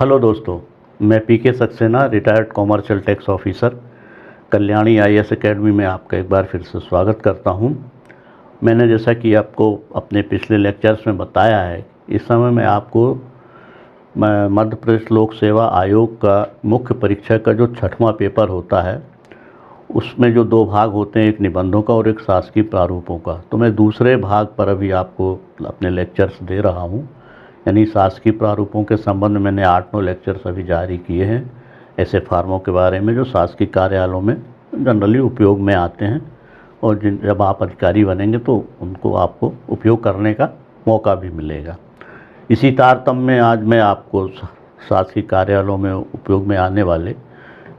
Hello दोस्तों, मैं PK Saxena, retired commercial tax officer, Kalyani IAS academy में आपका एक बार फिर से स्वागत करता हूं। मैंने जैसा कि आपको अपने पिछले लेक्चर्स में बताया है, इस समय मैं आपको मध्य प्रदेश लोक सेवा आयोग का मुख्य परीक्षा का जो 6वां पेपर होता है, उसमें जो 2 भाग होते हैं, एक निबंधों का और एक शासकीय प्रारूपों का, तो मैं दूसरे भाग पर अभी आपको अपने लेक्चर्स दे रहा हूं। यानी शासकीय प्रारूपों के संबंध में मैंने 8-9 लेक्चर्स अभी जारी किए हैं, ऐसे फार्मों के बारे में जो शासकीय कार्यालयों में जनरली उपयोग में आते हैं और जब आप अधिकारी बनेंगे तो उनको आपको उपयोग करने का मौका भी मिलेगा। इसी तारतम्य में आज मैं आपको शासकीय कार्यालयों में उपयोग में आने वाले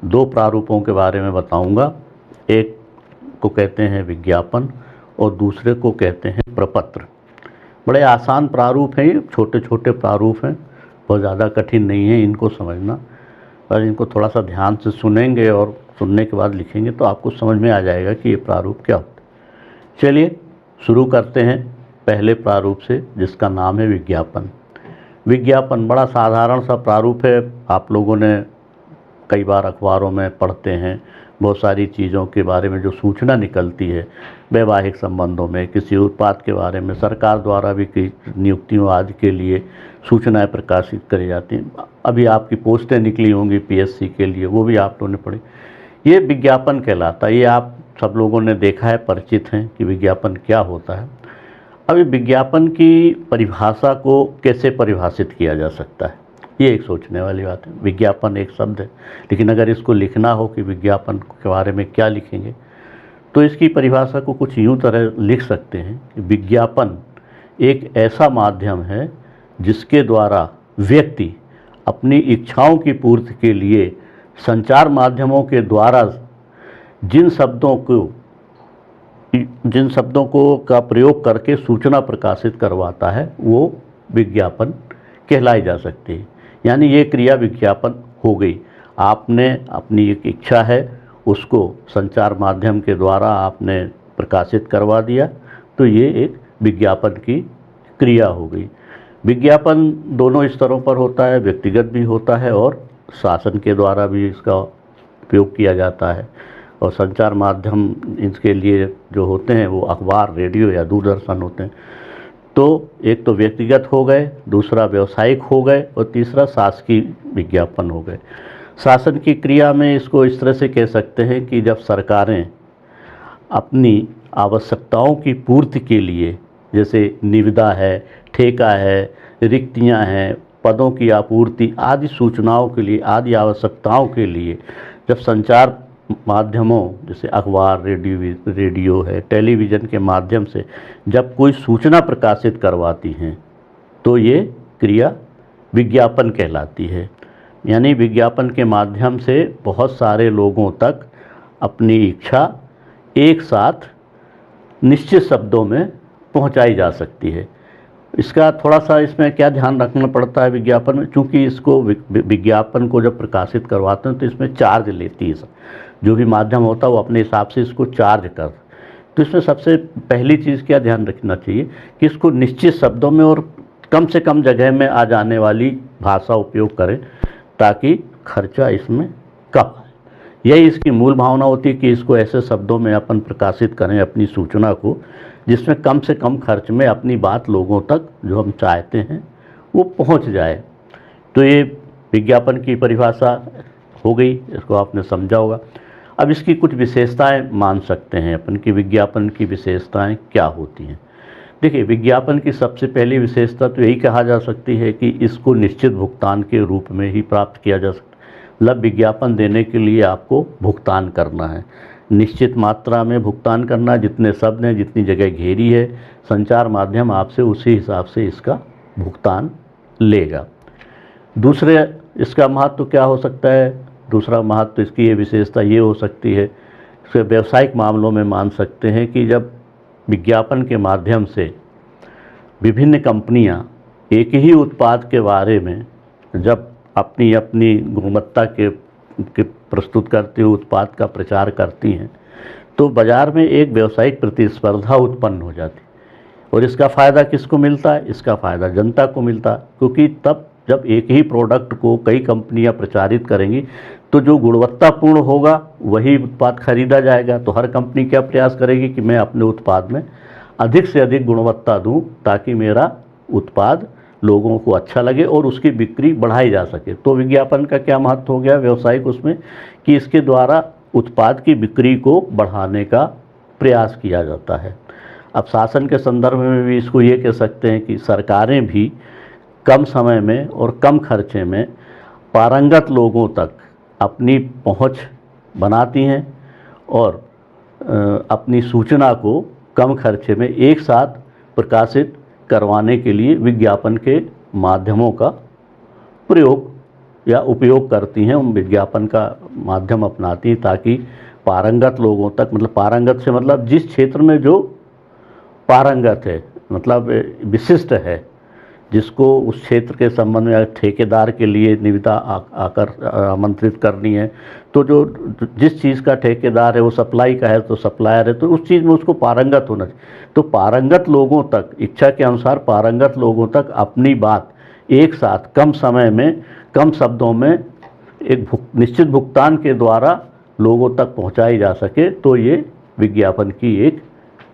2 प्रारूपों के बारे में बताऊंगा। एक को कहते हैं विज्ञापन और दूसरे को कहते हैं प्रपत्र। बड़े आसान प्रारूप हैं, ये छोटे छोटे प्रारूप हैं, बहुत ज़्यादा कठिन नहीं है इनको समझना। और इनको थोड़ा सा ध्यान से सुनेंगे और सुनने के बाद लिखेंगे तो आपको समझ में आ जाएगा कि ये प्रारूप क्या होता है। चलिए शुरू करते हैं पहले प्रारूप से, जिसका नाम है विज्ञापन। विज्ञापन बड़ा साधारण सा प्रारूप है, आप लोगों ने कई बार अखबारों में पढ़ते हैं। बहुत सारी चीज़ों के बारे में जो सूचना निकलती है, वैवाहिक संबंधों में, किसी उत्पाद के बारे में, सरकार द्वारा भी कई नियुक्तियों आदि के लिए सूचनाएं प्रकाशित करी जाती हैं। अभी आपकी पोस्टें निकली होंगी पीएससी के लिए, वो भी आप लोगों ने पढ़ी। ये विज्ञापन कहलाता है। ये आप सब लोगों ने देखा है, परिचित हैं कि विज्ञापन क्या होता है। अभी विज्ञापन की परिभाषा को कैसे परिभाषित किया जा सकता है, ये एक सोचने वाली बात है। विज्ञापन एक शब्द है, लेकिन अगर इसको लिखना हो कि विज्ञापन के बारे में क्या लिखेंगे, तो इसकी परिभाषा को कुछ यूँ तरह लिख सकते हैं कि विज्ञापन एक ऐसा माध्यम है जिसके द्वारा व्यक्ति अपनी इच्छाओं की पूर्ति के लिए संचार माध्यमों के द्वारा जिन शब्दों को का प्रयोग करके सूचना प्रकाशित करवाता है, वो विज्ञापन कहलाई जा सकती है। यानी ये क्रिया विज्ञापन हो गई। आपने अपनी एक इच्छा है, उसको संचार माध्यम के द्वारा आपने प्रकाशित करवा दिया, तो ये एक विज्ञापन की क्रिया हो गई। विज्ञापन दोनों स्तरों पर होता है, व्यक्तिगत भी होता है और शासन के द्वारा भी इसका उपयोग किया जाता है। और संचार माध्यम इसके लिए जो होते हैं वो अखबार, रेडियो या दूरदर्शन होते हैं। तो एक तो व्यक्तिगत हो गए, दूसरा व्यावसायिक हो गए और तीसरा शासकीय विज्ञापन हो गए। शासन की क्रिया में इसको इस तरह से कह सकते हैं कि जब सरकारें अपनी आवश्यकताओं की पूर्ति के लिए, जैसे निविदा है, ठेका है, रिक्तियां हैं, पदों की आपूर्ति आदि सूचनाओं के लिए, आदि आवश्यकताओं के लिए जब संचार माध्यमों जैसे अखबार, रेडियो है, टेलीविज़न के माध्यम से जब कोई सूचना प्रकाशित करवाती हैं, तो ये क्रिया विज्ञापन कहलाती है। यानी विज्ञापन के माध्यम से बहुत सारे लोगों तक अपनी इच्छा एक साथ निश्चित शब्दों में पहुंचाई जा सकती है। इसका थोड़ा सा इसमें क्या ध्यान रखना पड़ता है विज्ञापन में, चूँकि इसको विज्ञापन को जब प्रकाशित करवाते हैं तो इसमें चार्ज लेती है, जो भी माध्यम होता है वो अपने हिसाब से इसको चार्ज कर। तो इसमें सबसे पहली चीज़ क्या ध्यान रखना चाहिए कि इसको निश्चित शब्दों में और कम से कम जगह में आ जाने वाली भाषा उपयोग करें, ताकि खर्चा इसमें कम आए। यही इसकी मूल भावना होती है कि इसको ऐसे शब्दों में अपन प्रकाशित करें अपनी सूचना को, जिसमें कम से कम खर्च में अपनी बात लोगों तक जो हम चाहते हैं वो पहुंच जाए। तो ये विज्ञापन की परिभाषा हो गई, इसको आपने समझा होगा। अब इसकी कुछ विशेषताएं मान सकते हैं अपन कि विज्ञापन की विशेषताएं क्या होती हैं। देखिए, विज्ञापन की सबसे पहली विशेषता तो यही कहा जा सकती है कि इसको निश्चित भुगतान के रूप में ही प्राप्त किया जा सकता है। मतलब विज्ञापन देने के लिए आपको भुगतान करना है, निश्चित मात्रा में भुगतान करना, जितने शब्द हैं, जितनी जगह घेरी है, संचार माध्यम आपसे उसी हिसाब से इसका भुगतान लेगा। दूसरे इसका महत्व क्या हो सकता है, दूसरा महत्व इसकी ये विशेषता ये हो सकती है, इसे व्यावसायिक मामलों में मान सकते हैं कि जब विज्ञापन के माध्यम से विभिन्न कंपनियां एक ही उत्पाद के बारे में जब अपनी अपनी गुणवत्ता के प्रस्तुत करते हुए उत्पाद का प्रचार करती हैं, तो बाज़ार में एक व्यावसायिक प्रतिस्पर्धा उत्पन्न हो जाती है। और इसका फ़ायदा किसको मिलता है? इसका फ़ायदा जनता को मिलता है, क्योंकि तब जब एक ही प्रोडक्ट को कई कंपनियां प्रचारित करेंगी तो जो गुणवत्तापूर्ण होगा वही उत्पाद खरीदा जाएगा। तो हर कंपनी क्या प्रयास करेगी कि मैं अपने उत्पाद में अधिक से अधिक गुणवत्ता दूं ताकि मेरा उत्पाद लोगों को अच्छा लगे और उसकी बिक्री बढ़ाई जा सके। तो विज्ञापन का क्या महत्व हो गया व्यावसायिक उसमें कि इसके द्वारा उत्पाद की बिक्री को बढ़ाने का प्रयास किया जाता है। अब शासन के संदर्भ में भी इसको ये कह सकते हैं कि सरकारें भी कम समय में और कम खर्चे में पारंगत लोगों तक अपनी पहुंच बनाती हैं और अपनी सूचना को कम खर्चे में एक साथ प्रकाशित करवाने के लिए विज्ञापन के माध्यमों का प्रयोग या उपयोग करती हैं। विज्ञापन का माध्यम अपनाती हैं ताकि पारंगत लोगों तक, मतलब पारंगत से मतलब जिस क्षेत्र में जो पारंगत है, मतलब विशिष्ट है, जिसको उस क्षेत्र के संबंध में ठेकेदार के लिए निविदा आकर आमंत्रित करनी है, तो जो जिस चीज़ का ठेकेदार है वो सप्लाई का है तो सप्लायर है, तो उस चीज़ में उसको पारंगत होना चाहिए। तो पारंगत लोगों तक, इच्छा के अनुसार पारंगत लोगों तक अपनी बात एक साथ कम समय में कम शब्दों में एक निश्चित भुगतान के द्वारा लोगों तक पहुंचाई जा सके, तो ये विज्ञापन की एक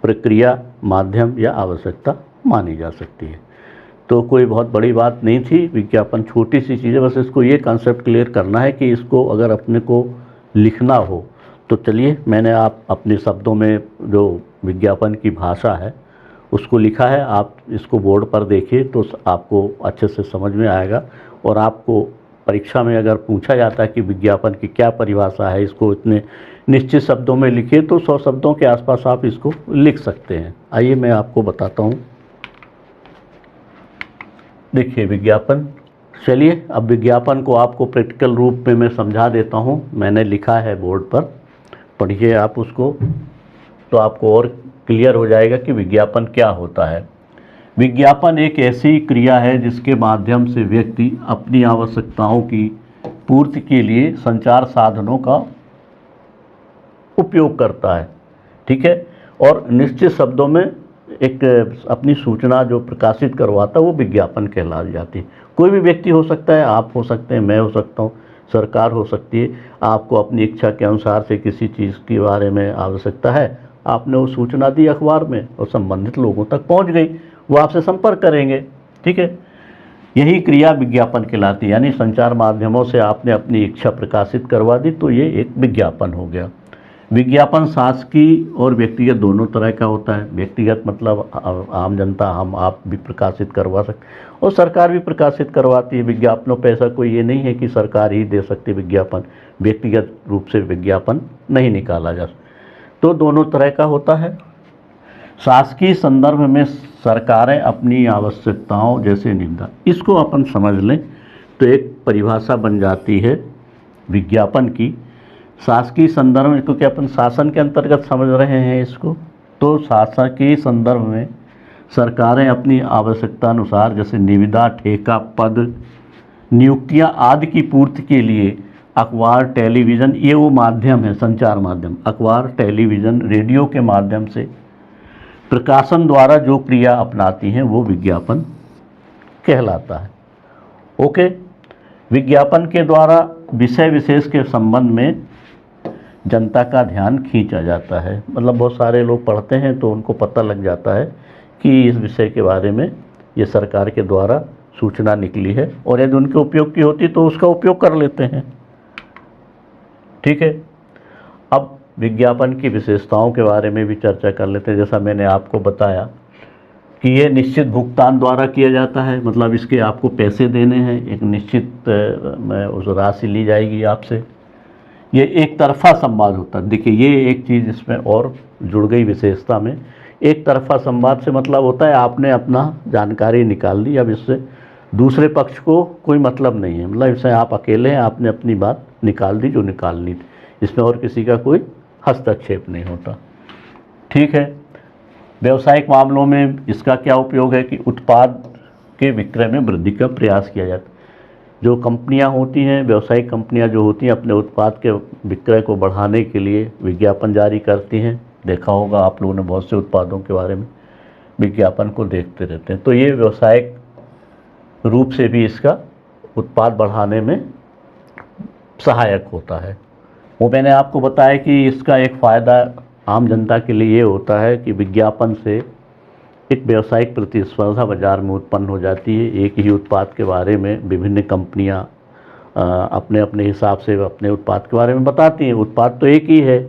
प्रक्रिया, माध्यम या आवश्यकता मानी जा सकती है। तो कोई बहुत बड़ी बात नहीं थी, विज्ञापन छोटी सी चीज़ है, बस इसको ये कॉन्सेप्ट क्लियर करना है कि इसको अगर अपने को लिखना हो तो चलिए, मैंने आप अपने शब्दों में जो विज्ञापन की भाषा है उसको लिखा है, आप इसको बोर्ड पर देखिए तो आपको अच्छे से समझ में आएगा। और आपको परीक्षा में अगर पूछा जाता है कि विज्ञापन की क्या परिभाषा है, इसको इतने निश्चित शब्दों में लिखिए, तो 100 शब्दों के आसपास आप इसको लिख सकते हैं। आइए मैं आपको बताता हूँ। देखिए विज्ञापन, चलिए अब विज्ञापन को आपको प्रैक्टिकल रूप में मैं समझा देता हूँ। मैंने लिखा है बोर्ड पर, पढ़िए आप उसको, तो आपको और क्लियर हो जाएगा कि विज्ञापन क्या होता है। विज्ञापन एक ऐसी क्रिया है जिसके माध्यम से व्यक्ति अपनी आवश्यकताओं की पूर्ति के लिए संचार साधनों का उपयोग करता है, ठीक है, और निश्चित शब्दों में एक अपनी सूचना जो प्रकाशित करवाता है वो विज्ञापन कहलाई जाती है। कोई भी व्यक्ति हो सकता है, आप हो सकते हैं, मैं हो सकता हूँ, सरकार हो सकती है। आपको अपनी इच्छा के अनुसार से किसी चीज़ के बारे में आवश्यकता है, आपने वो सूचना दी अखबार में और संबंधित लोगों तक पहुंच गई, वो आपसे संपर्क करेंगे, ठीक है। यही क्रिया विज्ञापन कहलाती है, यानी संचार माध्यमों से आपने अपनी इच्छा प्रकाशित करवा दी, तो ये एक विज्ञापन हो गया। विज्ञापन शासकीय और व्यक्तिगत दोनों तरह का होता है। व्यक्तिगत मतलब आम जनता, हम आप भी प्रकाशित करवा सकते, और सरकार भी प्रकाशित करवाती है विज्ञापनों पर। ऐसा कोई ये नहीं है कि सरकार ही दे सकती विज्ञापन, व्यक्तिगत रूप से विज्ञापन नहीं निकाला जा सकता। तो दोनों तरह का होता है। शासकीय संदर्भ में सरकारें अपनी आवश्यकताओं जैसे निविदा, इसको अपन समझ लें तो एक परिभाषा बन जाती है विज्ञापन की। शासकीय संदर्भ में, क्योंकि अपन शासन के अंतर्गत समझ रहे हैं इसको, तो शासकीय संदर्भ में सरकारें अपनी आवश्यकता अनुसार जैसे निविदा, ठेका, पद, नियुक्तियां आदि की पूर्ति के लिए अखबार, टेलीविज़न, ये वो माध्यम है, संचार माध्यम, अखबार, टेलीविज़न, रेडियो के माध्यम से प्रकाशन द्वारा जो क्रिया अपनाती हैं वो विज्ञापन कहलाता है। ओके, विज्ञापन के द्वारा विषय विशेष के संबंध में जनता का ध्यान खींचा जाता है। मतलब बहुत सारे लोग पढ़ते हैं तो उनको पता लग जाता है कि इस विषय के बारे में ये सरकार के द्वारा सूचना निकली है, और यदि उनके उपयोग की होती तो उसका उपयोग कर लेते हैं, ठीक है। अब विज्ञापन की विशेषताओं के बारे में भी चर्चा कर लेते हैं। जैसा मैंने आपको बताया कि ये निश्चित भुगतान द्वारा किया जाता है, मतलब इसके आपको पैसे देने हैं, एक निश्चित उस राशि ली जाएगी आपसे। ये एक तरफा संवाद होता है। देखिए ये एक चीज़ इसमें और जुड़ गई विशेषता में। एक तरफा संवाद से मतलब होता है आपने अपना जानकारी निकाल दी, अब इससे दूसरे पक्ष को कोई मतलब नहीं है, मतलब इससे आप अकेले हैं, आपने अपनी बात निकाल दी जो निकालनी थी, इसमें और किसी का कोई हस्तक्षेप नहीं होता, ठीक है। व्यावसायिक मामलों में इसका क्या उपयोग है कि उत्पाद के विक्रय में वृद्धि का प्रयास किया जाता है। जो कंपनियां होती हैं, व्यावसायिक कंपनियां जो होती हैं, अपने उत्पाद के विक्रय को बढ़ाने के लिए विज्ञापन जारी करती हैं। देखा होगा आप लोगों ने, बहुत से उत्पादों के बारे में विज्ञापन को देखते रहते हैं। तो ये व्यावसायिक रूप से भी इसका उत्पाद बढ़ाने में सहायक होता है। वो मैंने आपको बताया कि इसका एक फ़ायदा आम जनता के लिए ये होता है कि विज्ञापन से एक व्यावसायिक प्रतिस्पर्धा बाजार में उत्पन्न हो जाती है। एक ही उत्पाद के बारे में विभिन्न कंपनियां अपने अपने हिसाब से अपने उत्पाद के बारे में बताती हैं। उत्पाद तो एक ही है,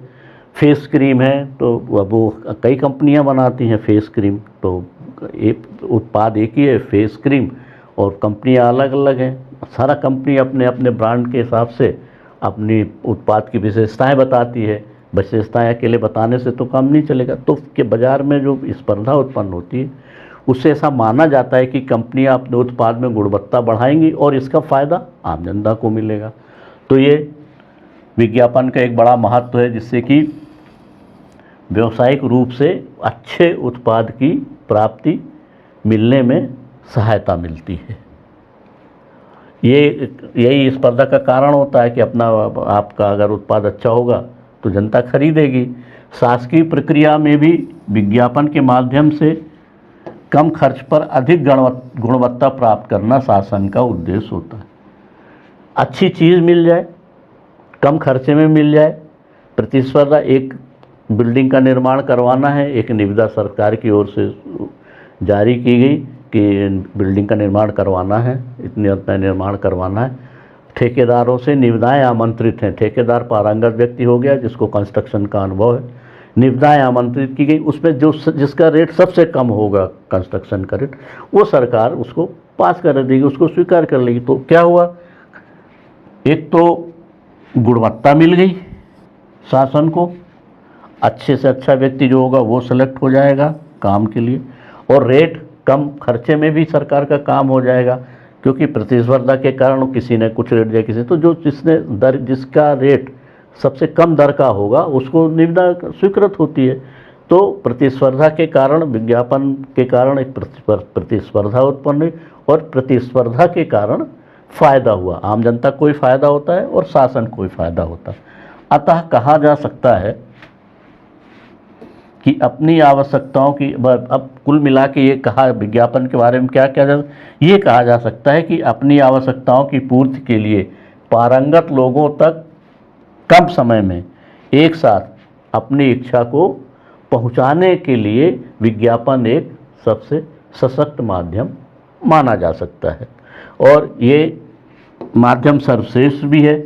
फेस क्रीम है, तो वो कई कंपनियां बनाती हैं फेस क्रीम, तो एक उत्पाद एक ही है फेस क्रीम, और कंपनियां अलग अलग हैं। सारा कंपनी अपने अपने ब्रांड के हिसाब से अपनी उत्पाद की विशेषताएं बताती है। विशेषताएं अकेले बताने से तो काम नहीं चलेगा। तो के बाज़ार में जो स्पर्धा उत्पन्न होती है उससे ऐसा माना जाता है कि कंपनियां अपने उत्पाद में गुणवत्ता बढ़ाएंगी और इसका फ़ायदा आम जनता को मिलेगा। तो ये विज्ञापन का एक बड़ा महत्व है, जिससे कि व्यावसायिक रूप से अच्छे उत्पाद की प्राप्ति मिलने में सहायता मिलती है। यही स्पर्धा का कारण होता है कि आपका अगर उत्पाद अच्छा होगा तो जनता खरीदेगी। शासकीय प्रक्रिया में भी विज्ञापन के माध्यम से कम खर्च पर अधिक गुणवत्ता प्राप्त करना शासन का उद्देश्य होता है। अच्छी चीज़ मिल जाए, कम खर्चे में मिल जाए। प्रतिस्पर्धा, एक बिल्डिंग का निर्माण करवाना है, एक निविदा सरकार की ओर से जारी की गई कि बिल्डिंग का निर्माण करवाना है, इतने रुपये निर्माण करवाना है। ठेकेदारों से निविदाएं आमंत्रित हैं। ठेकेदार पारंगत व्यक्ति हो गया जिसको कंस्ट्रक्शन का अनुभव है। निविदाएं आमंत्रित की गई, उसमें जिसका रेट सबसे कम होगा कंस्ट्रक्शन का रेट, वो सरकार उसको पास कर देगी, उसको स्वीकार कर लेगी। तो क्या हुआ, एक तो गुणवत्ता मिल गई शासन को, अच्छे से अच्छा व्यक्ति जो होगा वो सेलेक्ट हो जाएगा काम के लिए, और रेट कम खर्चे में भी सरकार का काम हो जाएगा, क्योंकि प्रतिस्पर्धा के कारण किसी ने कुछ रेट दिया, किसी, तो जिसका रेट सबसे कम दर का होगा उसको निविदा स्वीकृत होती है। तो प्रतिस्पर्धा के कारण, विज्ञापन के कारण एक प्रतिस्पर्धा उत्पन्न हुई, और प्रतिस्पर्धा के कारण फायदा हुआ। आम जनता को भी फायदा होता है और शासन को भी फायदा होता है। अतः कहा जा सकता है कि अपनी आवश्यकताओं की, अब कुल मिला के ये कहा विज्ञापन के बारे में क्या ये कहा जा सकता है कि अपनी आवश्यकताओं की पूर्ति के लिए पारंगत लोगों तक कम समय में एक साथ अपनी इच्छा को पहुंचाने के लिए विज्ञापन एक सबसे सशक्त माध्यम माना जा सकता है, और ये माध्यम सर्वश्रेष्ठ भी है।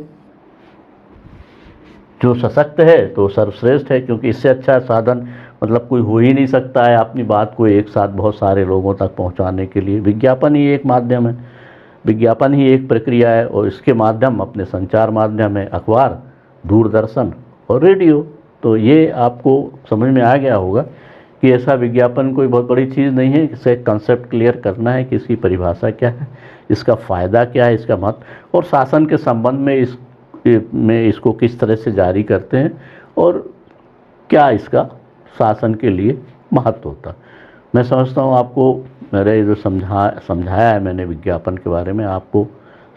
जो सशक्त है तो सर्वश्रेष्ठ है, क्योंकि इससे अच्छा साधन मतलब कोई हो ही नहीं सकता है अपनी बात को एक साथ बहुत सारे लोगों तक पहुंचाने के लिए। विज्ञापन ही एक माध्यम है, विज्ञापन ही एक प्रक्रिया है, और इसके माध्यम अपने संचार माध्यम है अखबार, दूरदर्शन और रेडियो। तो ये आपको समझ में आ गया होगा कि ऐसा विज्ञापन कोई बहुत बड़ी चीज़ नहीं है। इसे कंसेप्ट क्लियर करना है कि इसकी परिभाषा क्या है, इसका फ़ायदा क्या है, इसका महत्व, और शासन के संबंध में इसको किस तरह से जारी करते हैं, और क्या इसका शासन के लिए महत्व होता है। मैं समझता हूँ आपको मेरे जो समझाया है मैंने विज्ञापन के बारे में, आपको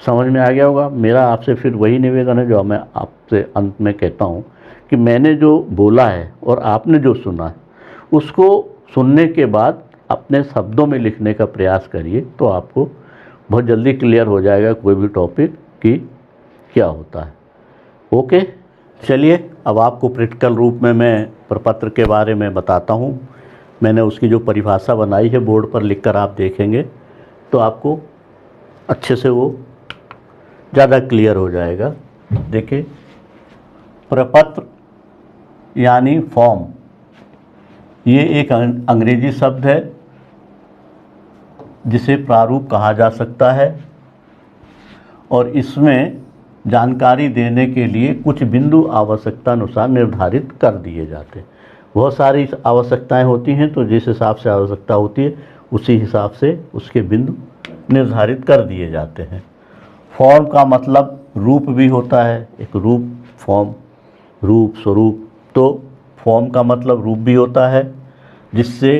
समझ में आ गया होगा। मेरा आपसे फिर वही निवेदन है जो मैं आपसे अंत में कहता हूँ कि मैंने जो बोला है और आपने जो सुना है उसको सुनने के बाद अपने शब्दों में लिखने का प्रयास करिए, तो आपको बहुत जल्दी क्लियर हो जाएगा कोई भी टॉपिक कि क्या होता है। ओके, चलिए अब आपको प्रैक्टिकल रूप में मैं प्रपत्र के बारे में बताता हूँ। मैंने उसकी जो परिभाषा बनाई है बोर्ड पर लिखकर आप देखेंगे तो आपको अच्छे से वो ज़्यादा क्लियर हो जाएगा। देखिए, प्रपत्र यानी फॉर्म, ये एक अंग्रेजी शब्द है जिसे प्रारूप कहा जा सकता है, और इसमें जानकारी देने के लिए कुछ बिंदु आवश्यकता अनुसार निर्धारित कर दिए जाते हैं। बहुत सारी आवश्यकताएं होती हैं, तो जिस हिसाब से आवश्यकता होती है उसी हिसाब से उसके बिंदु निर्धारित कर दिए जाते हैं। फॉर्म का मतलब रूप भी होता है, एक रूप, फॉर्म, रूप, स्वरूप। तो फॉर्म का मतलब रूप भी होता है जिससे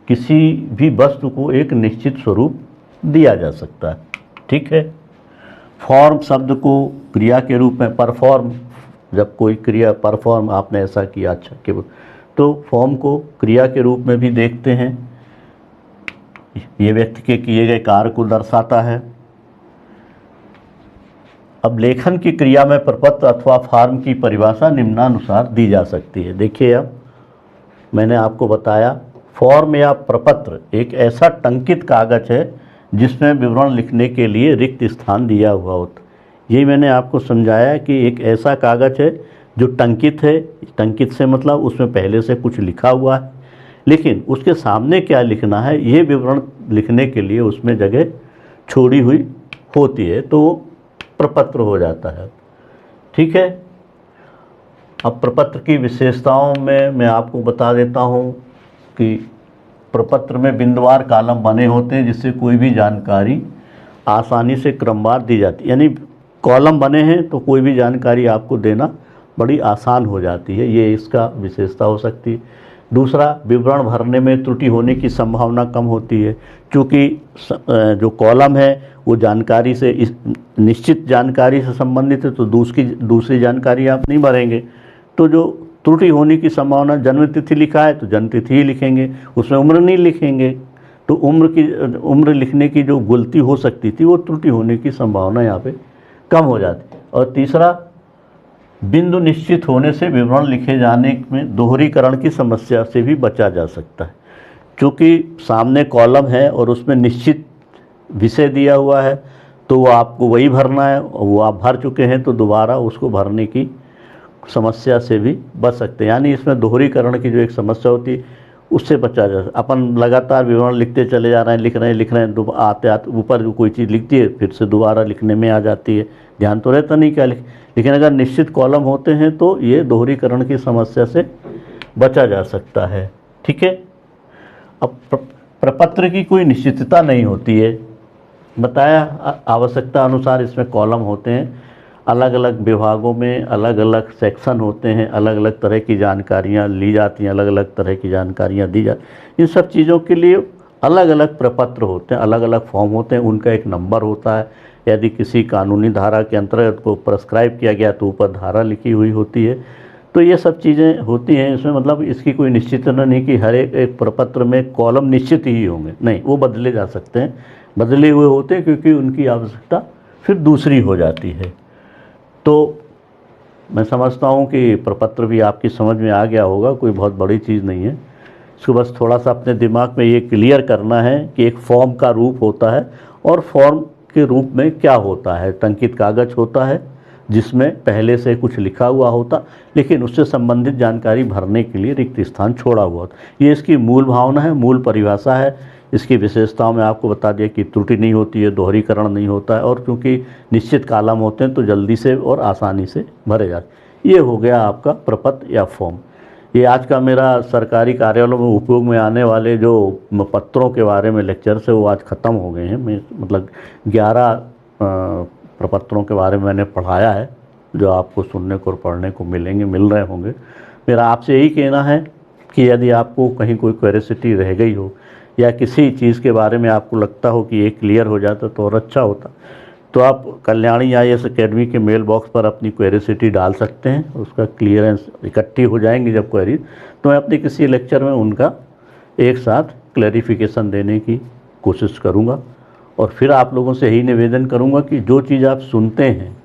किसी भी वस्तु को एक निश्चित स्वरूप दिया जा सकता है। ठीक है। फॉर्म शब्द को क्रिया के रूप में, परफॉर्म, जब कोई क्रिया, परफॉर्म, आपने ऐसा किया, अच्छा के, तो फॉर्म को क्रिया के रूप में भी देखते हैं। ये व्यक्ति के किए गए कार्य को दर्शाता है। अब लेखन की क्रिया में प्रपत्र अथवा फॉर्म की परिभाषा निम्नानुसार दी जा सकती है। देखिए, अब मैंने आपको बताया फॉर्म या प्रपत्र एक ऐसा टंकित कागज है जिसमें विवरण लिखने के लिए रिक्त स्थान दिया हुआ होता है। यही मैंने आपको समझाया कि एक ऐसा कागज है जो टंकित है। टंकित से मतलब उसमें पहले से कुछ लिखा हुआ है, लेकिन उसके सामने क्या लिखना है ये विवरण लिखने के लिए उसमें जगह छोड़ी हुई होती है, तो वो प्रपत्र हो जाता है। ठीक है। अब प्रपत्र की विशेषताओं में मैं आपको बता देता हूँ कि प्रपत्र में बिंदुवार कॉलम बने होते हैं जिससे कोई भी जानकारी आसानी से क्रमवार दी जाती है। यानी कॉलम बने हैं तो कोई भी जानकारी आपको देना बड़ी आसान हो जाती है, ये इसका विशेषता हो सकती है। दूसरा, विवरण भरने में त्रुटि होने की संभावना कम होती है, क्योंकि जो कॉलम है वो जानकारी से इस निश्चित जानकारी से संबंधित है, तो दूसरी जानकारी आप नहीं भरेंगे। तो जो त्रुटि होने की संभावना, जन्म तिथि लिखा है तो जन्म तिथि ही लिखेंगे, उसमें उम्र नहीं लिखेंगे, तो उम्र लिखने की जो गलती हो सकती थी वो त्रुटि होने की संभावना यहाँ पे कम हो जाती है। और तीसरा, बिंदु निश्चित होने से विवरण लिखे जाने में दोहरीकरण की समस्या से भी बचा जा सकता है, क्योंकि सामने कॉलम है और उसमें निश्चित विषय दिया हुआ है तो वो आपको वही भरना है, और वो आप भर चुके हैं तो दोबारा उसको भरने की समस्या से भी बच सकते हैं। यानी इसमें दोहरीकरण की जो एक समस्या होती है उससे बचा जा सकता। अपन लगातार विवरण लिखते चले जा रहे हैं, लिख रहे हैं, आते आते ऊपर जो कोई चीज़ लिखती है फिर से दोबारा लिखने में आ जाती है, ध्यान तो रहता नहीं क्या लेकिन अगर निश्चित कॉलम होते हैं तो ये दोहरीकरण की समस्या से बचा जा सकता है। ठीक है। अब प्रपत्र की कोई निश्चितता नहीं होती है, बताया आवश्यकता अनुसार इसमें कॉलम होते हैं, अलग अलग विभागों में अलग अलग सेक्शन होते हैं, अलग अलग तरह की जानकारियाँ ली जाती हैं, अलग अलग तरह की जानकारियाँ दी जाती। इन सब चीज़ों के लिए अलग अलग प्रपत्र होते हैं, अलग अलग फॉर्म होते हैं, उनका एक नंबर होता है। यदि किसी कानूनी धारा के अंतर्गत को प्रेस्क्राइब किया गया तो ऊपर धारा लिखी हुई होती है। तो ये सब चीज़ें होती हैं इसमें, मतलब इसकी कोई निश्चितता नहीं कि हर एक प्रपत्र में कॉलम निश्चित ही होंगे, नहीं, वो बदले जा सकते हैं, बदले हुए होते हैं क्योंकि उनकी आवश्यकता फिर दूसरी हो जाती है। तो मैं समझता हूँ कि प्रपत्र भी आपकी समझ में आ गया होगा, कोई बहुत बड़ी चीज़ नहीं है। इसको बस थोड़ा सा अपने दिमाग में ये क्लियर करना है कि एक फॉर्म का रूप होता है और फॉर्म के रूप में क्या होता है। टंकित कागज होता है जिसमें पहले से कुछ लिखा हुआ होता, लेकिन उससे संबंधित जानकारी भरने के लिए रिक्त स्थान छोड़ा हुआ होता। ये इसकी मूल भावना है, मूल परिभाषा है। इसकी विशेषताओं में आपको बता दिया कि त्रुटि नहीं होती है, दोहरीकरण नहीं होता है, और क्योंकि निश्चित कॉलम होते हैं तो जल्दी से और आसानी से भरे जाते। ये हो गया आपका प्रपत्र या फॉर्म। ये आज का मेरा सरकारी कार्यालयों में उपयोग में आने वाले जो पत्रों के बारे में लेक्चर से वो आज ख़त्म हो गए हैं। मैं मतलब 11 प्रपत्रों के बारे में मैंने पढ़ाया है जो आपको सुनने को और पढ़ने को मिल रहे होंगे। मेरा आपसे यही कहना है कि यदि आपको कहीं कोई क्यूरियोसिटी रह गई हो या किसी चीज़ के बारे में आपको लगता हो कि ये क्लियर हो जाता तो और अच्छा होता, तो आप कल्याणी IAS अकेडमी के मेल बॉक्स पर अपनी क्यूरियोसिटी डाल सकते हैं। उसका क्लियरेंस इकट्ठी हो जाएंगी जब क्वेरी, तो मैं अपने किसी लेक्चर में उनका एक साथ क्लैरिफिकेशन देने की कोशिश करूँगा। और फिर आप लोगों से यही निवेदन करूँगा कि जो चीज़ आप सुनते हैं,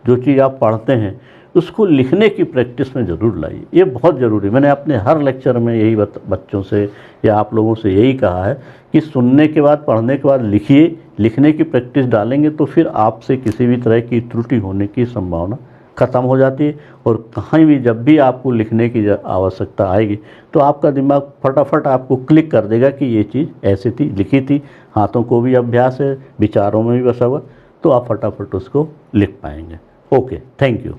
जो चीज़ आप पढ़ते हैं, उसको लिखने की प्रैक्टिस में ज़रूर लाइए। ये बहुत ज़रूरी। मैंने अपने हर लेक्चर में यही बच्चों से या आप लोगों से यही कहा है कि सुनने के बाद, पढ़ने के बाद लिखिए। लिखने की प्रैक्टिस डालेंगे तो फिर आपसे किसी भी तरह की त्रुटि होने की संभावना ख़त्म हो जाती है। और कहीं भी जब भी आपको लिखने की आवश्यकता आएगी तो आपका दिमाग फटाफट आपको क्लिक कर देगा कि ये चीज़ ऐसी थी, लिखी थी। हाथों को भी अभ्यास है, विचारों में भी बसा हुआ, तो आप फटाफट उसको लिख पाएंगे। Okay, thank you.